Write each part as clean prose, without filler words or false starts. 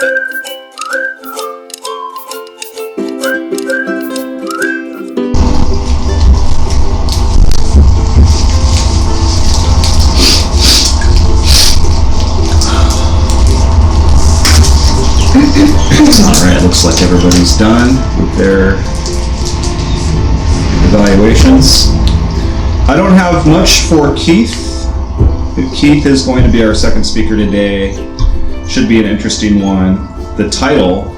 Alright, looks like everybody's done with their evaluations. I don't have much for Keith. Keith is going to be our second speaker today. Should be an interesting one. The title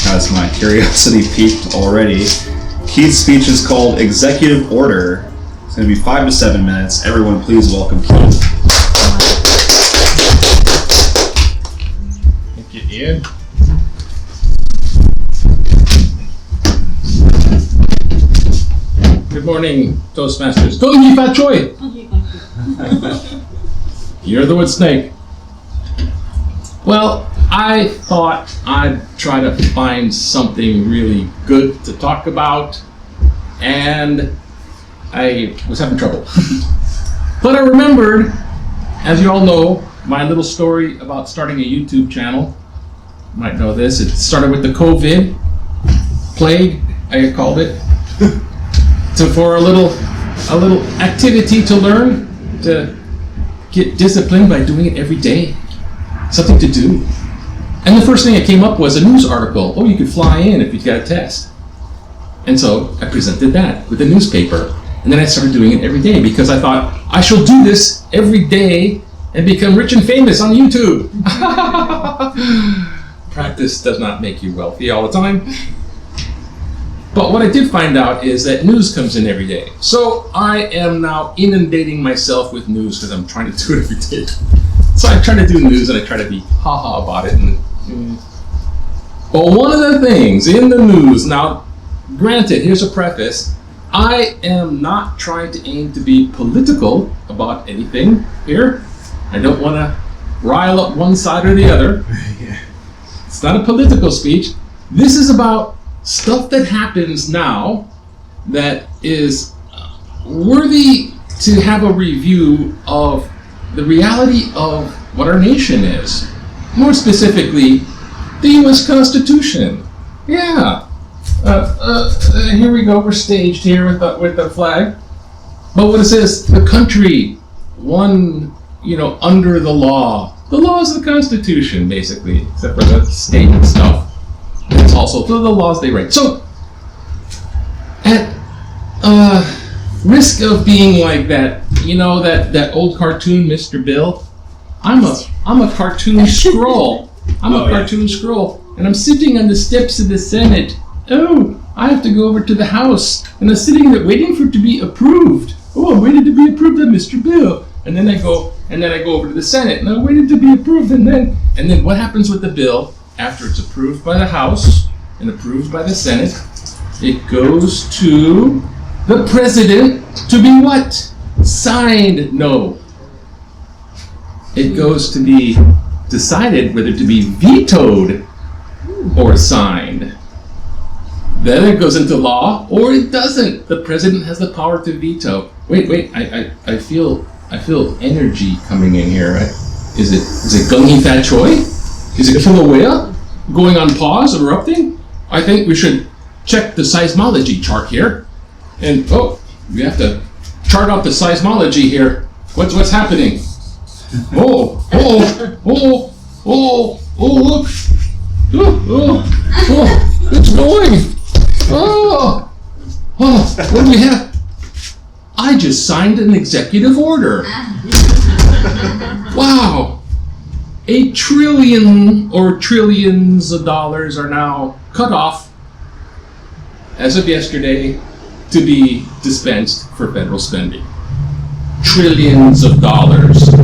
has my curiosity piqued already. Keith's speech is called Executive Order. It's going to be 5 to 7 minutes. Everyone please welcome Keith. Thank you, Ian. Good morning, Toastmasters. Don't fat choy. You're the wood snake. Well, I thought I'd try to find something really good to talk about, and I was having trouble. But I remembered, as you all know, my little story about starting a YouTube channel. You might know this. It started with the COVID plague, I called it. For a little activity to learn, to get disciplined by doing it every day, something to do. And the first thing that came up was a news article. Oh, you could fly in if you got a test. And so I presented that with the newspaper. And then I started doing it every day because I thought, I shall do this every day and become rich and famous on YouTube. Practice does not make you wealthy all the time. But what I did find out is that news comes in every day. So I am now inundating myself with news because I'm trying to do it every day. So I try to do news and I try to be ha-ha about it. But one of the things in the news, now granted, here's a preface, I am not trying to aim to be political about anything here. I don't want to rile up one side or the other. It's not a political speech. This is about stuff that happens now that is worthy to have a review of the reality of what our nation is. More specifically, the U.S. Constitution. Yeah. Here we go. We're staged here with the flag. But what it says, the country, one, under the law. The law is the Constitution, basically, except for the state and stuff. It's also the laws they write. So, at risk of being like that, that old cartoon, Mr. Bill, I'm a cartoon scroll. Cartoon scroll, and I'm sitting on the steps of the Senate. Oh, I have to go over to the House, and I'm sitting there waiting for it to be approved. Oh, I'm waiting to be approved by Mr. Bill, and then I go over to the Senate, and I'm waiting to be approved, and then what happens with the bill? After it's approved by the House and approved by the Senate, it goes to the President to be what? Signed? No. It goes to be decided whether to be vetoed or signed. Then it goes into law or it doesn't. The President has the power to veto. Wait, I feel energy coming in here. Right? Is it Gung Fat Choi? Is it killer whale going on pause, erupting? I think we should check the seismology chart here. And we have to chart out the seismology here. What's happening? Look. It's going. What do we have? I just signed an executive order. Wow. $1 trillion or trillions of dollars are now cut off, as of yesterday, to be dispensed for federal spending. Trillions of dollars on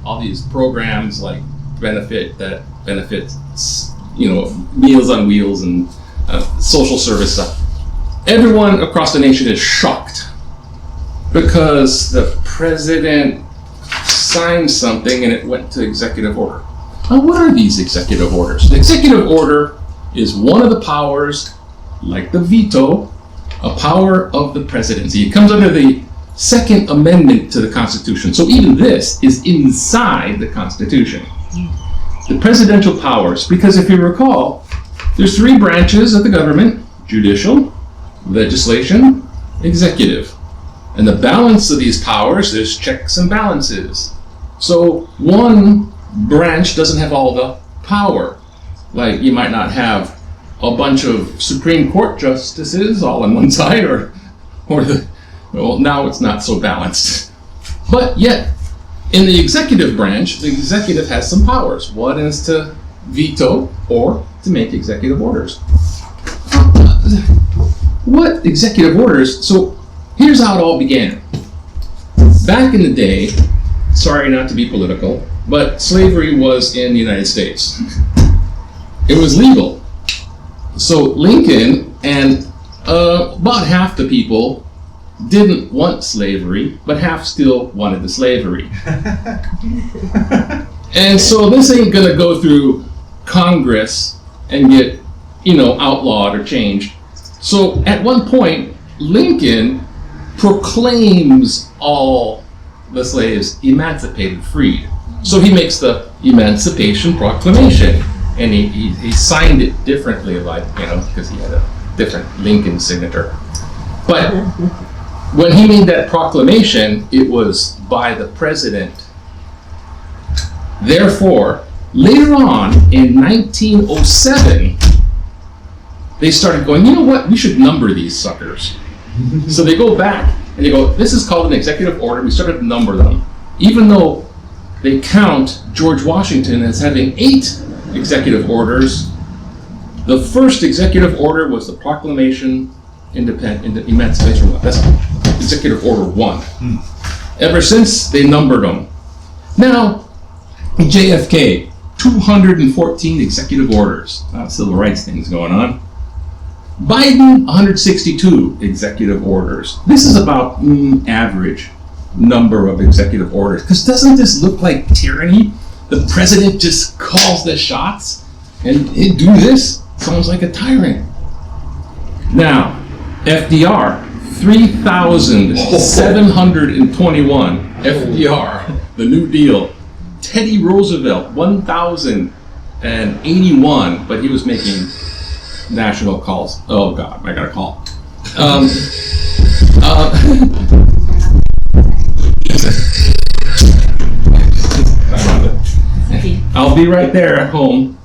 all these programs like benefits, Meals on Wheels and social service stuff. Everyone across the nation is shocked because the president signed something and it went to executive order. Now, what are these executive orders? The executive order is one of the powers, like the veto, a power of the presidency. It comes under the Second Amendment to the Constitution. So even this is inside the Constitution. The presidential powers, because if you recall, there's three branches of the government: judicial, legislation, executive. And the balance of these powers, there's checks and balances. So one branch doesn't have all the power. Like you might not have a bunch of Supreme Court justices all on one side, or well, now it's not so balanced. But yet, in the executive branch, the executive has some powers. One is to veto or to make executive orders. What executive orders? So here's how it all began. Back in the day, sorry not to be political, but slavery was in the United States. It was legal. So Lincoln and about half the people didn't want slavery, but half still wanted the slavery. And so this ain't gonna go through Congress and get, outlawed or changed. So at one point, Lincoln proclaims all the slaves emancipated, freed. So he makes the Emancipation Proclamation, and he signed it differently, because he had a different Lincoln signature. But when he made that proclamation, it was by the president. Therefore, later on in 1907, they started going, you know what, we should number these suckers. So they go back and they go, this is called an executive order. We started to number them, even though they count George Washington as having 8 executive orders. The first executive order was the Proclamation Emancipation. That's Executive Order 1. Ever since, they numbered them. Now, JFK, 214 executive orders. Civil rights things going on. Biden, 162 executive orders. This is about average number of executive orders. Because doesn't this look like tyranny? The president just calls the shots, and he'd do this. Sounds like a tyrant. Now, FDR, 3,721. FDR, the New Deal. Teddy Roosevelt, 1,081, but he was making national calls. Oh God, I got a call. I'll be right there at home.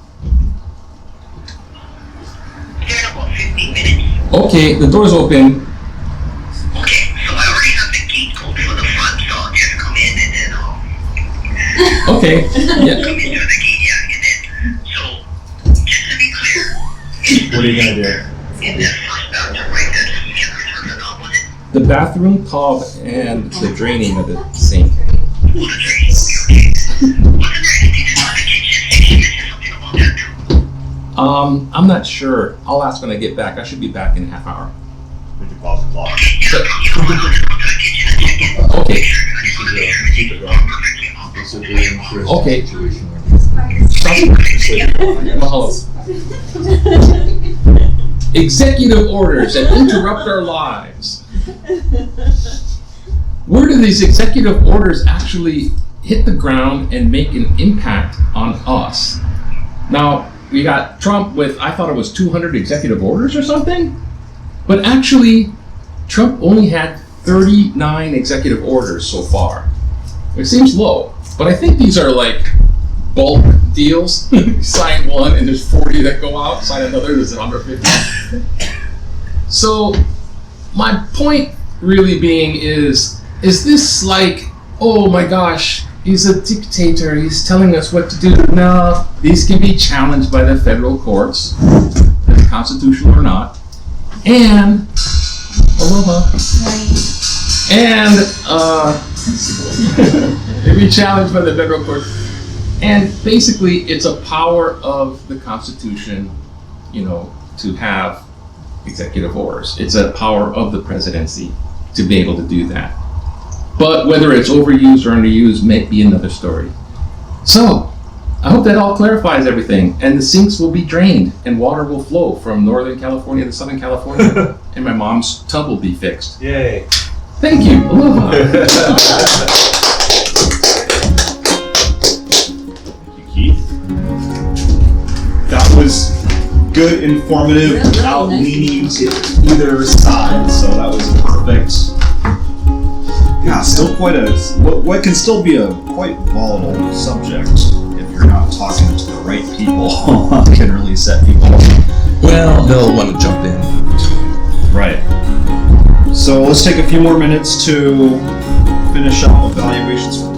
Okay, the door's open. Okay, so I already have the gate code for the front, so I'll just come in and then Okay, yeah. come in through the gate, yeah, and then, so, just to be clear. What are you gonna do? In that first bathroom right there, you never turned it on, was it? The bathroom, tub, and the draining of the sink. Oh, the drain, okay. Wasn't there anything about the kitchen station? Is there something about that too? I'm not sure. I'll ask when I get back. I should be back in a half hour. Would you pause the clock? Okay, yeah, no problem. I'll just go to the kitchen and check it. Okay. Make sure, I just want to make sure everything is perfectly off. This will be an interesting Okay. situation where Mahalo. Executive orders that interrupt our lives. Where do these executive orders actually hit the ground and make an impact on us? Now, we got Trump with, I thought it was 200 executive orders or something, but actually, Trump only had 39 executive orders so far. It seems low, but I think these are like bulk deals. Sign one and there's 40 that go out, sign another, there's 150. So, my point really being is this like, oh my gosh, he's a dictator, he's telling us what to do? No, these can be challenged by the federal courts, whether constitutional or not. And, aloha. And, they be challenged by the federal court. And basically, it's a power of the Constitution, to have executive orders. It's a power of the presidency to be able to do that. But whether it's overused or underused may be another story. So, I hope that all clarifies everything, and the sinks will be drained, and water will flow from Northern California to Southern California, and my mom's tub will be fixed. Yay. Thank you. Aloha. Thank you, Keith. That was good, informative, Really without nice. leaning to either side. So that was perfect. Yeah, still quite what can still be a quite volatile subject if you're not talking to the right people. Can really set people off. Well, they'll want to jump in. Right. So let's take a few more minutes to finish up evaluations for